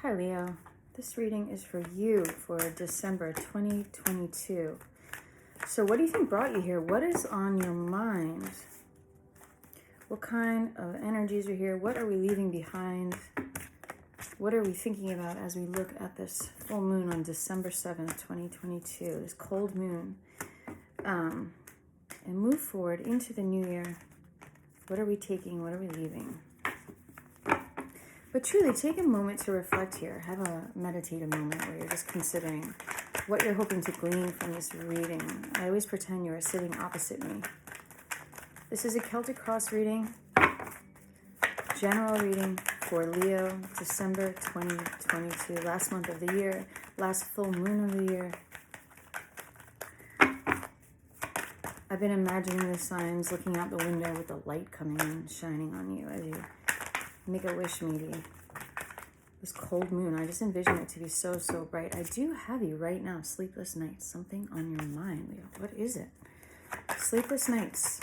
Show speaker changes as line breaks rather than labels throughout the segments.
Hi Leo, this reading is for you for December 2022. So what do you think brought you here? What is on your mind? What kind of energies are here? What are we leaving behind? What are we thinking about as we look at this full moon on December 7th, 2022, this cold moon, and move forward into the new year? What are we taking? What are we leaving? But truly, take a moment to reflect here. Have a meditative moment where you're just considering what you're hoping to glean from this reading. I always pretend you are sitting opposite me. This is a Celtic Cross reading, general reading for Leo, December 2022, last month of the year, last full moon of the year. I've been imagining the signs looking out the window with the light coming in, shining on you as you make a wish maybe. This cold moon, I just envision it to be so, so bright. I do have you right now, sleepless nights, something on your mind, Leo. What is it? Sleepless nights,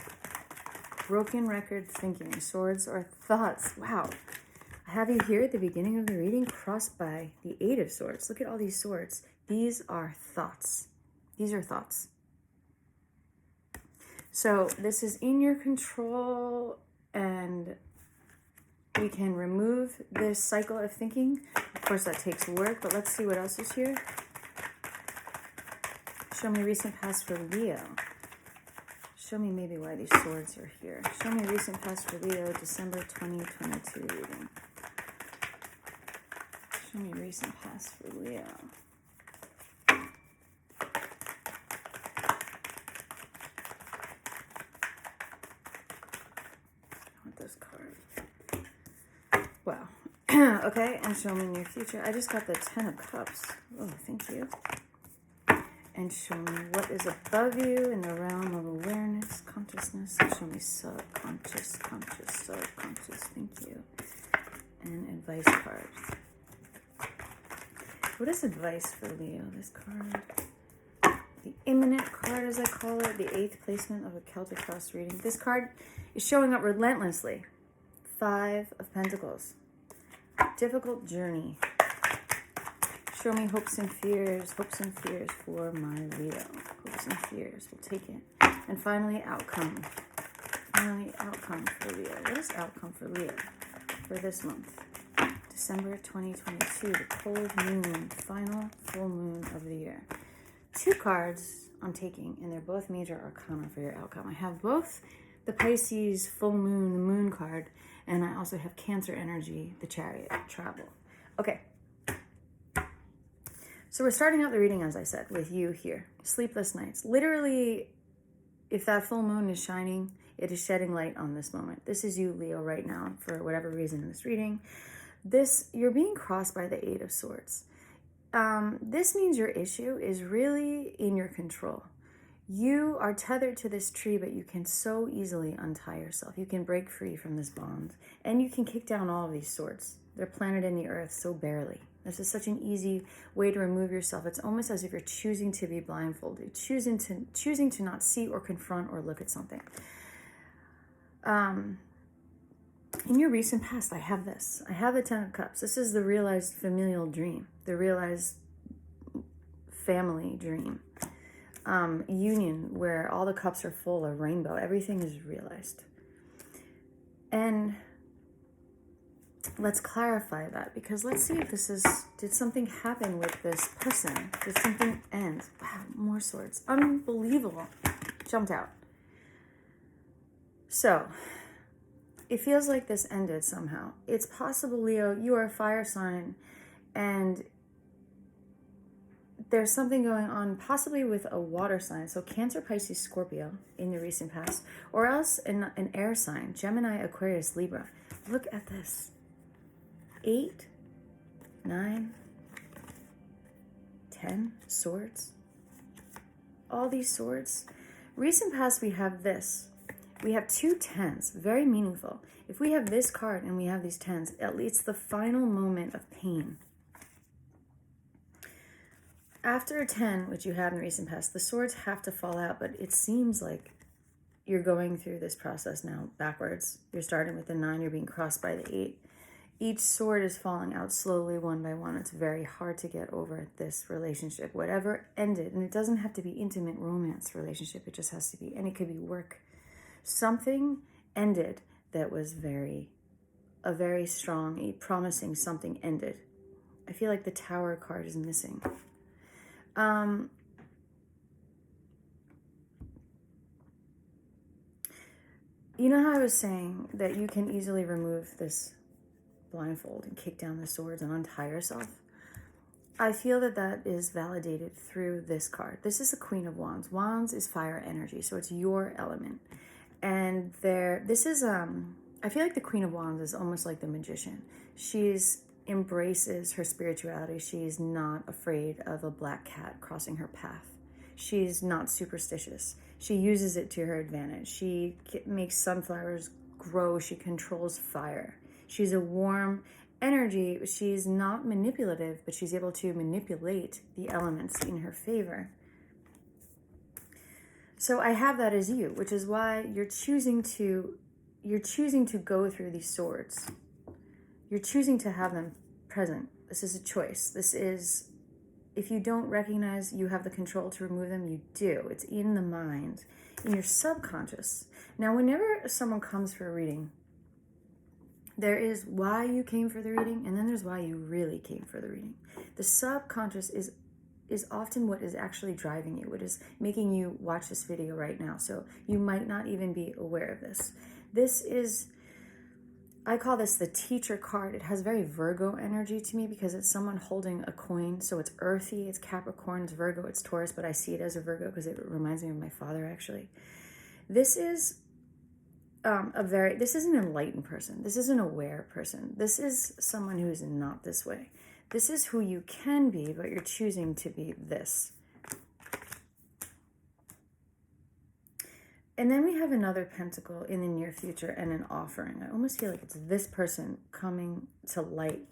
broken record thinking, swords or thoughts. Wow. I have you here at the beginning of the reading, crossed by the Eight of Swords. Look at all these swords. These are thoughts. These are thoughts. So this is in your control, and we can remove this cycle of thinking. Of course, that takes work, but let's see what else is here. Show me recent past for Leo. Show me maybe why these swords are here. Show me recent past for Leo, December 2022 reading. Show me recent past for Leo. I want this card. Wow. Okay, and show me near future. I just got the 10 of Cups. Oh, thank you. And show me what is above you in the realm of awareness, consciousness. Show me subconscious, conscious, subconscious. Thank you. And advice card. What is advice for Leo? This card. The imminent card, as I call it. The 8th placement of a Celtic Cross reading. This card is showing up relentlessly. 5 of Pentacles. Difficult journey. Show me hopes and fears for my Leo. Hopes and fears, we'll take it. And finally, outcome. Finally, outcome for Leo. What is outcome for Leo for this month? December 2022, the cold moon, final full moon of the year. 2 cards I'm taking, and they're both major arcana for your outcome. I have both the Pisces full moon, the moon card, and I also have Cancer energy, the Chariot, travel. Okay. So we're starting out the reading, as I said, with you here. Sleepless nights. Literally, if that full moon is shining, it is shedding light on this moment. This is you, Leo, right now, for whatever reason in this reading. You're being crossed by the 8 of Swords. This means your issue is really in your control. You are tethered to this tree, but you can so easily untie yourself. You can break free from this bond, and you can kick down all of these swords. They're planted in the earth so barely. This is such an easy way to remove yourself. It's almost as if you're choosing to be blindfolded, choosing to not see or confront or look at something. In your recent past, I have this. I have the 10 of Cups. This is the realized familial dream, the realized family dream. Union, where all the cups are full, a rainbow. Everything is realized. And let's clarify that, because let's see if did something happen with this person? Did something end? Wow, more swords. Unbelievable. Jumped out. So, it feels like this ended somehow. It's possible, Leo, you are a fire sign, and there's something going on possibly with a water sign. So Cancer, Pisces, Scorpio in the recent past, or else an air sign, Gemini, Aquarius, Libra. Look at this. 8, 9, 10 swords. All these swords. Recent past, we have this. We have 2 10s, very meaningful. If we have this card and we have these 10s, at least the final moment of pain. After a 10, which you have in recent past, the swords have to fall out, but it seems like you're going through this process now backwards. You're starting with the 9, you're being crossed by the 8. Each sword is falling out slowly, one by one. It's very hard to get over this relationship. Whatever ended, and it doesn't have to be intimate romance relationship. It just has to be, and it could be work. Something ended that was a very strong, a promising something ended. I feel like the Tower card is missing. You know how I was saying that you can easily remove this blindfold and kick down the swords and untie yourself? I feel that that is validated through this card. This is the Queen of Wands. Wands is fire energy, so it's your element. And this is, I feel like the Queen of Wands is almost like the magician. She's embraces her spirituality. She's not afraid of a black cat crossing her path. She's not superstitious. She uses it to her advantage. She makes sunflowers grow. She controls fire. She's a warm energy. She's not manipulative, but she's able to manipulate the elements in her favor. So I have that as you, which is why you're choosing to go through these swords. You're choosing to have them present. This is a choice. This is, if you don't recognize you have the control to remove them, you do. It's in the mind, in your subconscious. Now, whenever someone comes for a reading, there is why you came for the reading, and then there's why you really came for the reading. The subconscious is often what is actually driving you, what is making you watch this video right now. So you might not even be aware of this. This is, I call this the teacher card. It has very Virgo energy to me because it's someone holding a coin. So it's earthy, it's Capricorn, it's Virgo, it's Taurus, but I see it as a Virgo because it reminds me of my father, actually. This is this is an enlightened person. This is an aware person. This is someone who is not this way. This is who you can be, but you're choosing to be this. And then we have another pentacle in the near future and an offering. I almost feel like it's this person coming to light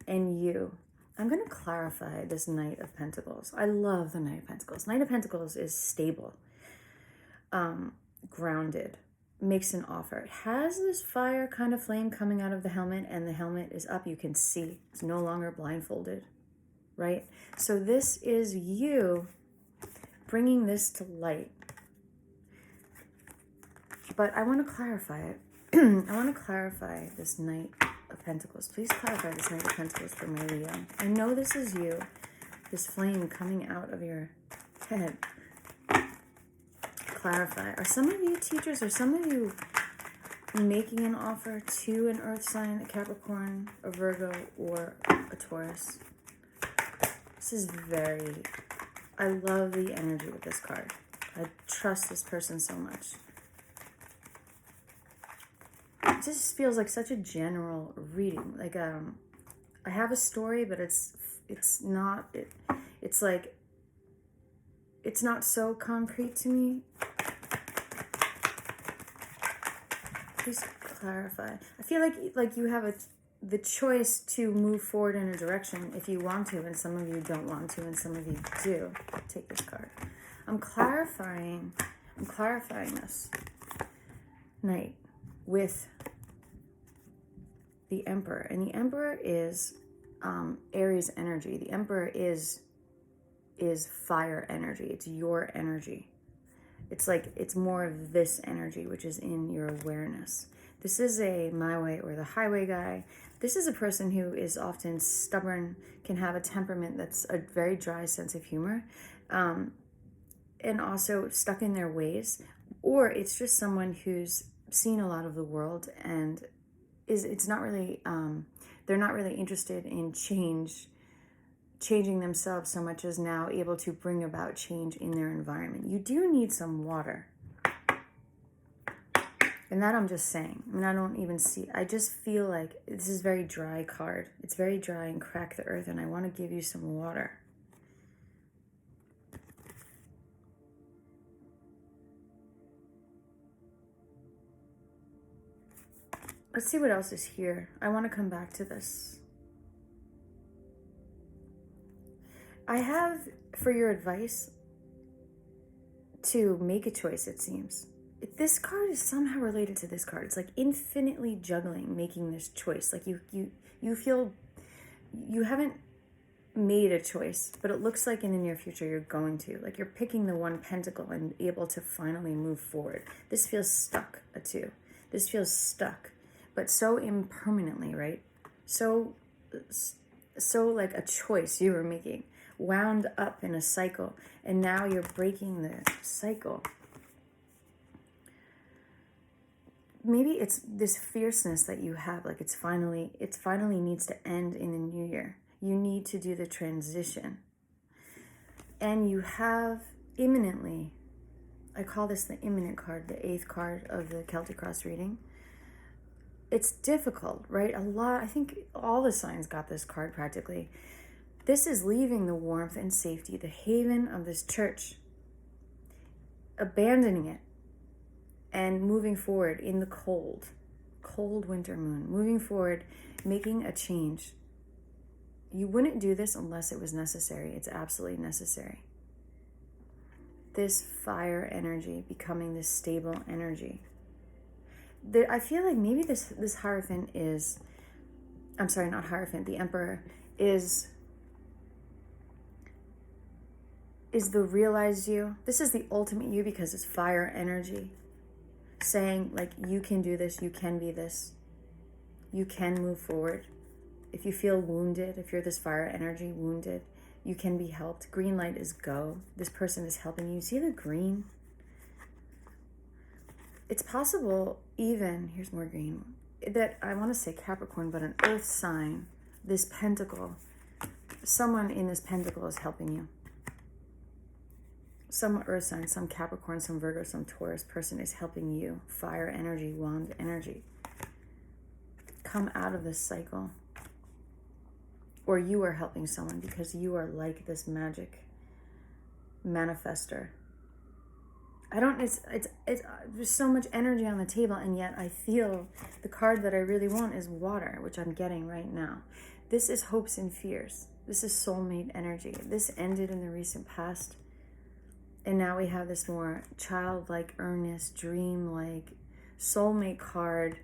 and you. I'm going to clarify this Knight of Pentacles. I love the Knight of Pentacles. Knight of Pentacles is stable, grounded, makes an offer. It has this fire kind of flame coming out of the helmet, and the helmet is up. You can see it's no longer blindfolded, right? So this is you bringing this to light. But I want to clarify it. I want to clarify this Knight of Pentacles. Please clarify this Knight of Pentacles for my Leo. I know this is you, this flame coming out of your head. Clarify. Are some of you teachers, or some of you making an offer to an earth sign, a Capricorn, a Virgo, or a Taurus? This is I love the energy of this card. I trust this person so much. It just feels like such a general reading. Like, I have a story, but it's not, it's like, it's not so concrete to me. Please clarify. I feel like you have the choice to move forward in a direction if you want to, and some of you don't want to, and some of you do. Take this card. I'm clarifying this Knight with the Emperor. And the Emperor is Aries energy. The Emperor is fire energy. It's your energy. It's like, it's more of this energy, which is in your awareness. This is a my way or the highway guy. This is a person who is often stubborn, can have a temperament that's a very dry sense of humor, and also stuck in their ways. Or it's just someone who's seen a lot of the world and it's not really, they're not really interested in changing themselves so much as now able to bring about change in their environment. You do need some water. And that I'm just saying. I mean, I don't even see, I just feel like this is very dry card. It's very dry and crack the earth, and I want to give you some water. Let's see what else is here. I want to come back to this. I have, for your advice, to make a choice, it seems. This card is somehow related to this card. It's like infinitely juggling, making this choice. Like you feel you haven't made a choice, but it looks like in the near future you're going to. Like you're picking the one pentacle and able to finally move forward. This feels stuck, a two. This feels stuck, but so impermanently, right? So like a choice you were making, wound up in a cycle, and now you're breaking the cycle. Maybe it's this fierceness that you have, like it finally needs to end in the new year. You need to do the transition. And you have imminently, I call this the imminent card, the 8th card of the Celtic Cross reading. It's difficult, right? I think all the signs got this card practically. This is leaving the warmth and safety, the haven of this church, abandoning it, and moving forward in the cold winter moon, moving forward, making a change. You wouldn't do this unless it was necessary. It's absolutely necessary. This fire energy becoming this stable energy. I feel like maybe this Hierophant is, I'm sorry, not Hierophant, the Emperor is the realized you. This is the ultimate you because it's fire energy. Saying like, you can do this, you can be this, you can move forward. If you feel wounded, if you're this fire energy wounded, you can be helped. Green light is go. This person is helping you. See the green? It's possible even, here's more green, that I want to say Capricorn, but an earth sign, this pentacle, someone in this pentacle is helping you. Some earth sign, some Capricorn, some Virgo, some Taurus person is helping you. Fire energy, wand energy. Come out of this cycle. Or you are helping someone because you are like this magic manifester. It's there's so much energy on the table, and yet I feel the card that I really want is water, which I'm getting right now. This is hopes and fears. This is soulmate energy. This ended in the recent past. And now we have this more childlike, earnest, dreamlike, soulmate card,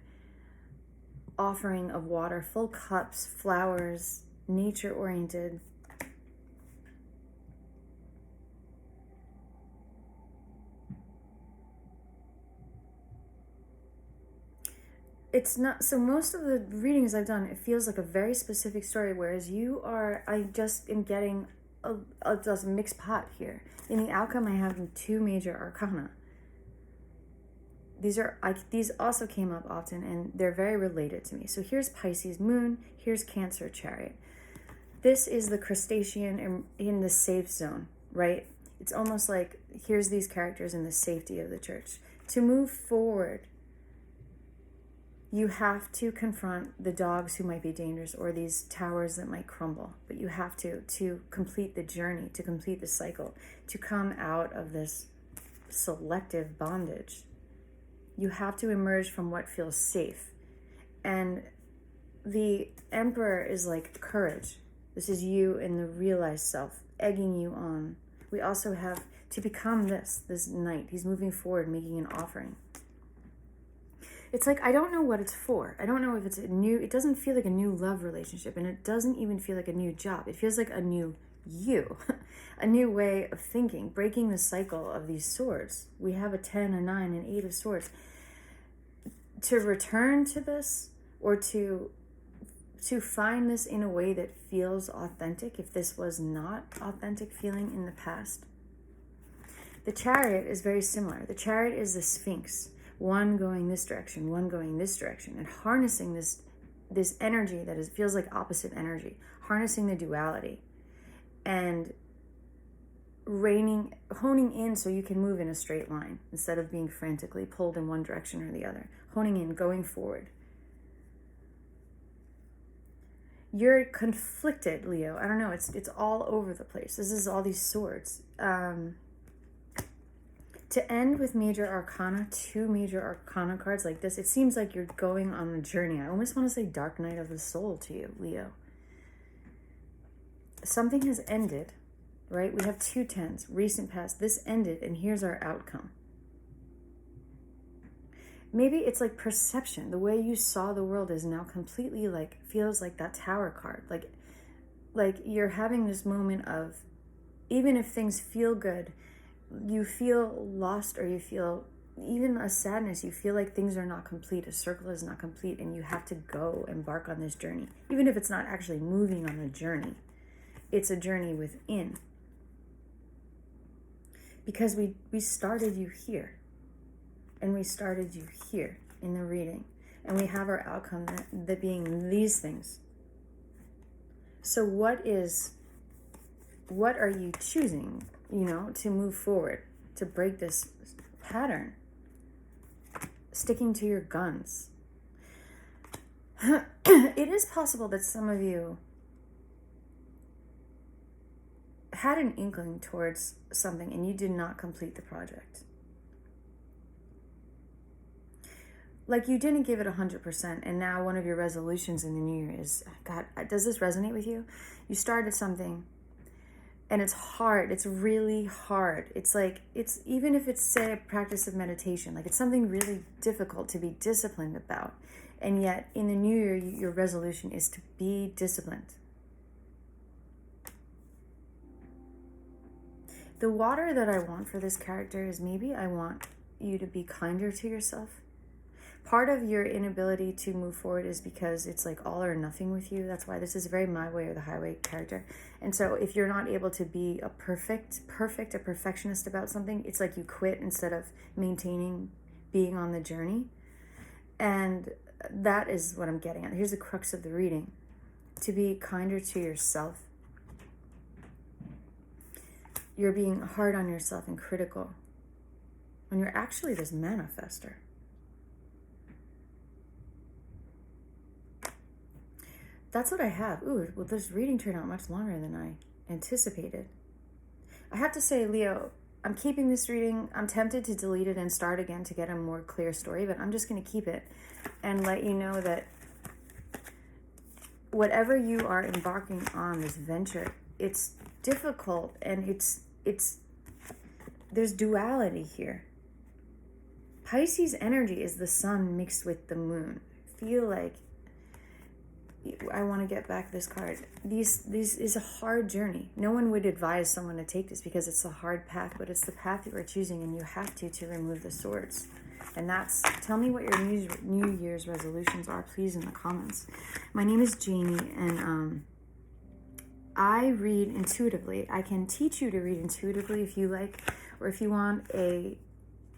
offering of water, full cups, flowers, nature-oriented. It's not, so most of the readings I've done, it feels like a very specific story, whereas I just am getting a mixed pot here. In the outcome, I have 2 major arcana. These also came up often, and they're very related to me. So here's Pisces moon, here's Cancer chariot. This is the crustacean in the safe zone, right? It's almost like here's these characters in the safety of the church. To move forward, you have to confront the dogs who might be dangerous or these towers that might crumble. But you have to complete the journey, to complete the cycle, to come out of this selective bondage. You have to emerge from what feels safe. And the Emperor is like courage. This is you in the realized self, egging you on. We also have to become this knight. He's moving forward, making an offering. It's like, I don't know what it's for. I don't know if it's it doesn't feel like a new love relationship, and it doesn't even feel like a new job. It feels like a new you, a new way of thinking, breaking the cycle of these swords. We have a 10, a 9, an 8 of swords. To return to this, or to find this in a way that feels authentic, if this was not authentic feeling in the past. The Chariot is very similar. The Chariot is the Sphinx, one going this direction, one going this direction, and harnessing this energy that feels like opposite energy, harnessing the duality, and honing in so you can move in a straight line instead of being frantically pulled in one direction or the other. Honing in, going forward. You're conflicted, Leo. I don't know. It's all over the place. This is all these swords. To end with major arcana, 2 major arcana cards like this, it seems like you're going on a journey. I almost want to say dark night of the soul to you, Leo. Something has ended, right? We have 2 10s, recent past. This ended, and here's our outcome. Maybe it's like perception. The way you saw the world is now completely like, feels like that Tower card. Like you're having this moment of, even if things feel good, you feel lost, or you feel even a sadness. You feel like things are not complete. A circle is not complete, and you have to go embark on this journey. Even if it's not actually moving on the journey, it's a journey within. Because we started you here, and we started you here in the reading, and we have our outcome that being these things. So what are you choosing, to move forward, to break this pattern? Sticking to your guns. It is possible that some of you had an inkling towards something and you did not complete the project. Like you didn't give it 100%, and now one of your resolutions in the new year is, God, does this resonate with you? You started something and it's hard. It's really hard. It's like, it's, even if it's, say, a practice of meditation, like it's something really difficult to be disciplined about. And yet in the new year, your resolution is to be disciplined. The water that I want for this character is, maybe I want you to be kinder to yourself. Part of your inability to move forward is because it's like all or nothing with you. That's why this is very my way or the highway character. And so if you're not able to be a perfectionist about something, it's like you quit instead of maintaining being on the journey. And that is what I'm getting at. Here's the crux of the reading. To be kinder to yourself. You're being hard on yourself and critical when you're actually this manifester. That's what I have. Ooh, well, this reading turned out much longer than I anticipated. I have to say, Leo, I'm keeping this reading. I'm tempted to delete it and start again to get a more clear story, but I'm just going to keep it and let you know that whatever you are embarking on, this venture, it's difficult, and there's duality here. Pisces energy is the sun mixed with the moon. I feel like I want to get back this card. These is a hard journey. No one would advise someone to take this because it's a hard path, but it's the path you are choosing, and you have to remove the swords. And that's, tell me what your New Year's resolutions are, please, in the comments. My name is Jamie, and I read intuitively. I can teach you to read intuitively if you like, or if you want a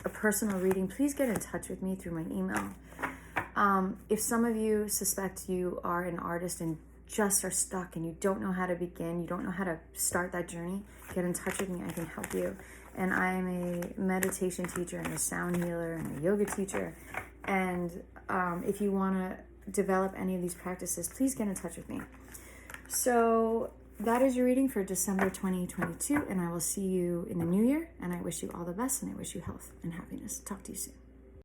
personal reading, please get in touch with me through my email. If some of you suspect you are an artist and just are stuck and you don't know how to begin, you don't know how to start that journey, get in touch with me. I can help you. And I am a meditation teacher and a sound healer and a yoga teacher. And if you want to develop any of these practices, please get in touch with me. So that is your reading for December 2022, and I will see you in the new year, and I wish you all the best, and I wish you health and happiness. Talk to you soon.